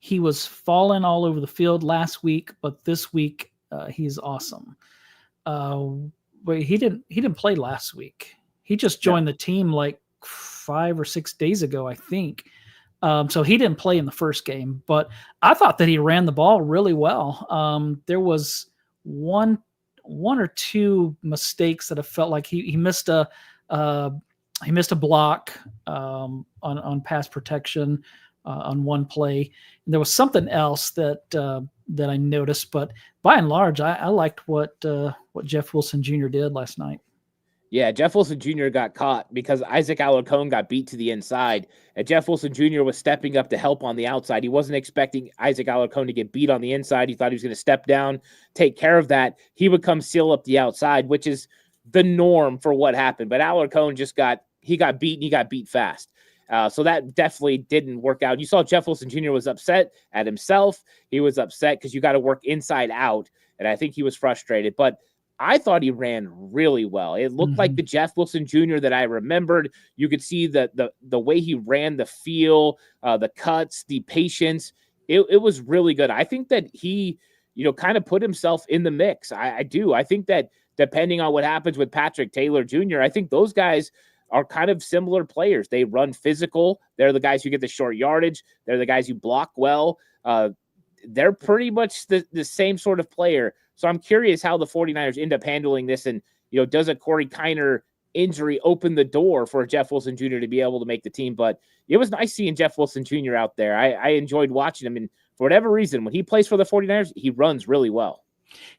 A: He was falling all over the field last week, but this week he's awesome. But he didn't play last week. He just joined the team like 5 or 6 days ago, I think. So he didn't play in the first game, but I thought that he ran the ball really well. There was one or two mistakes that I felt like he missed a block on pass protection on one play. And there was something else that I noticed, but by and large, I liked what Jeff Wilson Jr. did last night.
B: Yeah, Jeff Wilson Jr. got caught because Isaac Alarcón got beat to the inside, and Jeff Wilson Jr. was stepping up to help on the outside. He wasn't expecting Isaac Alarcón to get beat on the inside. He thought he was going to step down, take care of that. He would come seal up the outside, which is the norm for what happened. But Alarcón got beat, and he got beat fast. So that definitely didn't work out. You saw Jeff Wilson Jr. was upset at himself. He was upset because you got to work inside out, and I think he was frustrated. But I thought he ran really well. It looked like the Jeff Wilson Jr. that I remembered. You could see the way he ran, the feel, the cuts, the patience. It was really good. I think that he, kind of put himself in the mix. I do. I think that depending on what happens with Patrick Taylor Jr., I think those guys are kind of similar players. They run physical. They're the guys who get the short yardage. They're the guys who block well. They're pretty much the same sort of player. So I'm curious how the 49ers end up handling this. And, does a Corey Kiner injury open the door for Jeff Wilson Jr. to be able to make the team? But it was nice seeing Jeff Wilson Jr. out there. I enjoyed watching him. And for whatever reason, when he plays for the 49ers, he runs really well.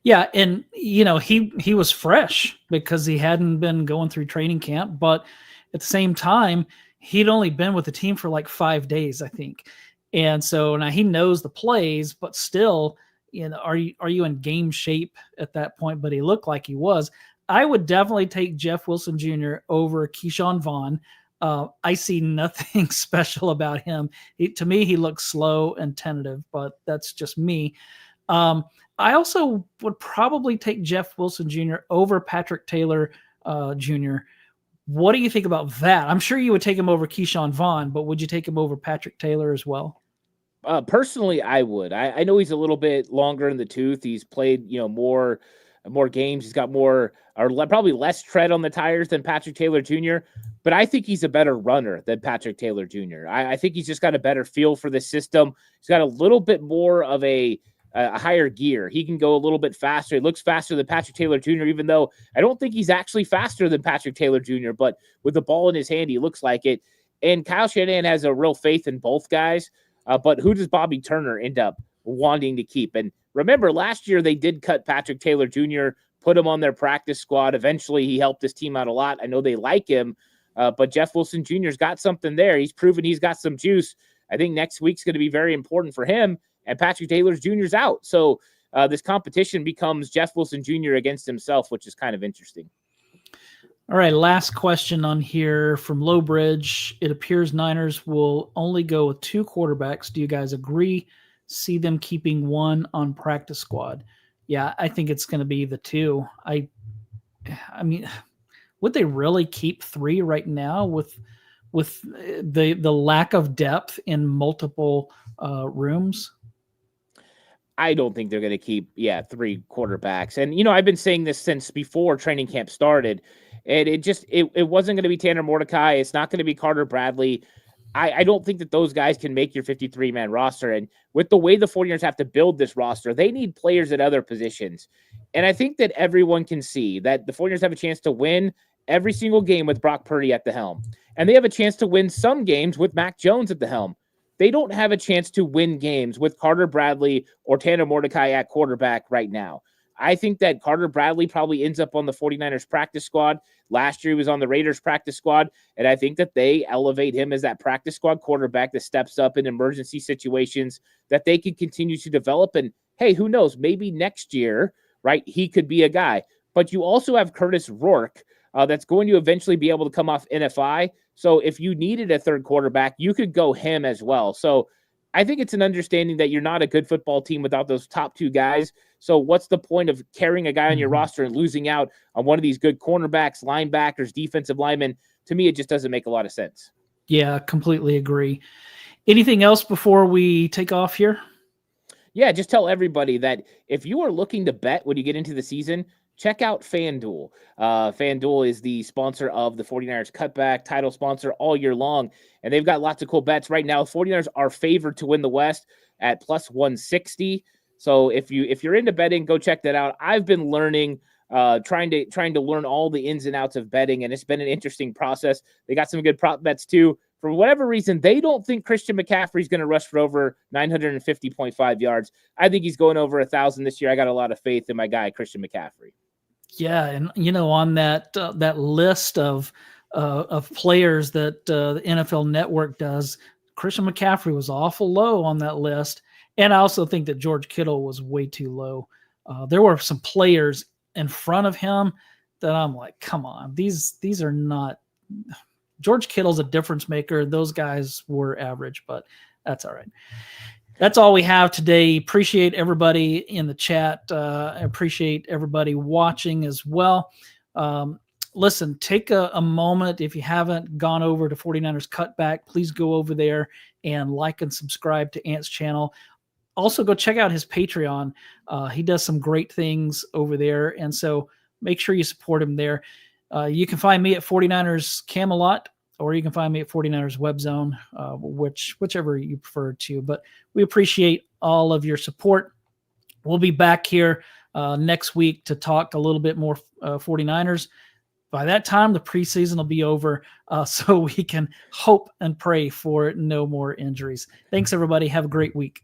A: Yeah. And, he was fresh because he hadn't been going through training camp. But at the same time, he'd only been with the team for like 5 days, I think. And so now he knows the plays, but still, are you in game shape at that point? But he looked like he was. I would definitely take Jeff Wilson Jr. over Keyshawn Vaughn. I see nothing special about him. To me, he looks slow and tentative, but that's just me. I also would probably take Jeff Wilson Jr. over Patrick Taylor Jr. What do you think about that? I'm sure you would take him over Keyshawn Vaughn, but would you take him over Patrick Taylor as well?
B: Personally, I would. I know he's a little bit longer in the tooth. He's played, more games. He's got probably less tread on the tires than Patrick Taylor Jr., but I think he's a better runner than Patrick Taylor Jr. I think he's just got a better feel for the system. He's got a little bit more of a higher gear. He can go a little bit faster. He looks faster than Patrick Taylor Jr., even though I don't think he's actually faster than Patrick Taylor Jr., but with the ball in his hand, he looks like it. And Kyle Shanahan has a real faith in both guys. But who does Bobby Turner end up wanting to keep? And remember, last year they did cut Patrick Taylor Jr., put him on their practice squad. Eventually, he helped his team out a lot. I know they like him, but Jeff Wilson Jr.'s got something there. He's proven he's got some juice. I think next week's going to be very important for him, and Patrick Taylor Jr.'s out. So this competition becomes Jeff Wilson Jr. against himself, which is kind of interesting.
A: All right, last question on here from Lowbridge. It appears Niners will only go with 2 quarterbacks. Do you guys agree? See them keeping one on practice squad? Yeah, I think it's going to be the 2. I mean, would they really keep 3 right now with the lack of depth in multiple rooms?
B: I don't think they're going to keep 3 quarterbacks. And I've been saying this since before training camp started. And it wasn't going to be Tanner Mordecai. It's not going to be Carter Bradley. I don't think that those guys can make your 53-man roster. And with the way the 49ers have to build this roster, they need players at other positions. And I think that everyone can see that the 49ers have a chance to win every single game with Brock Purdy at the helm. And they have a chance to win some games with Mac Jones at the helm. they don't have a chance to win games with Carter Bradley or Tanner Mordecai at quarterback right now. I think that Carter Bradley probably ends up on the 49ers practice squad. Last year he was on the Raiders practice squad, and I think that they elevate him as that practice squad quarterback that steps up in emergency situations that they can continue to develop. And hey, who knows, maybe next year, right, he could be a guy. But you also have Curtis Rourke that's going to eventually be able to come off NFI. So if you needed a third quarterback, you could go him as well. So I think it's an understanding that you're not a good football team without those top two guys. So what's the point of carrying a guy on your roster and losing out on one of these good cornerbacks, linebackers, defensive linemen? To me, it just doesn't make a lot of sense.
A: Yeah, completely agree. Anything else before we take off here?
B: Yeah, just tell everybody that if you are looking to bet when you get into the season, check out FanDuel. FanDuel is the sponsor of the 49ers Cutback, title sponsor all year long, and they've got lots of cool bets. Right now, 49ers are favored to win the West at plus 160. So if you're into betting, go check that out. I've been learning, trying to learn all the ins and outs of betting, and it's been an interesting process. They got some good prop bets too. For whatever reason, they don't think Christian McCaffrey is going to rush for over 950.5 yards. I think he's going over 1,000 this year. I got a lot of faith in my guy, Christian McCaffrey.
A: Yeah, and on that that list of players that the NFL Network does, Christian McCaffrey was awful low on that list, and I also think that George Kittle was way too low. There were some players in front of him that I'm like, come on, these are not. George Kittle's a difference maker. Those guys were average, but that's all right. That's all we have today. Appreciate everybody in the chat. I appreciate everybody watching as well. Listen, take a moment. If you haven't gone over to 49ers Cutback, please go over there and like and subscribe to Ant's channel. Also, go check out his Patreon. He does some great things over there, and so make sure you support him there. You can find me at 49ers Camelot, or you can find me at 49ers Web Zone, whichever you prefer to. But we appreciate all of your support. We'll be back here next week to talk a little bit more 49ers. By that time, the preseason will be over, so we can hope and pray for no more injuries. Thanks, everybody. Have a great week.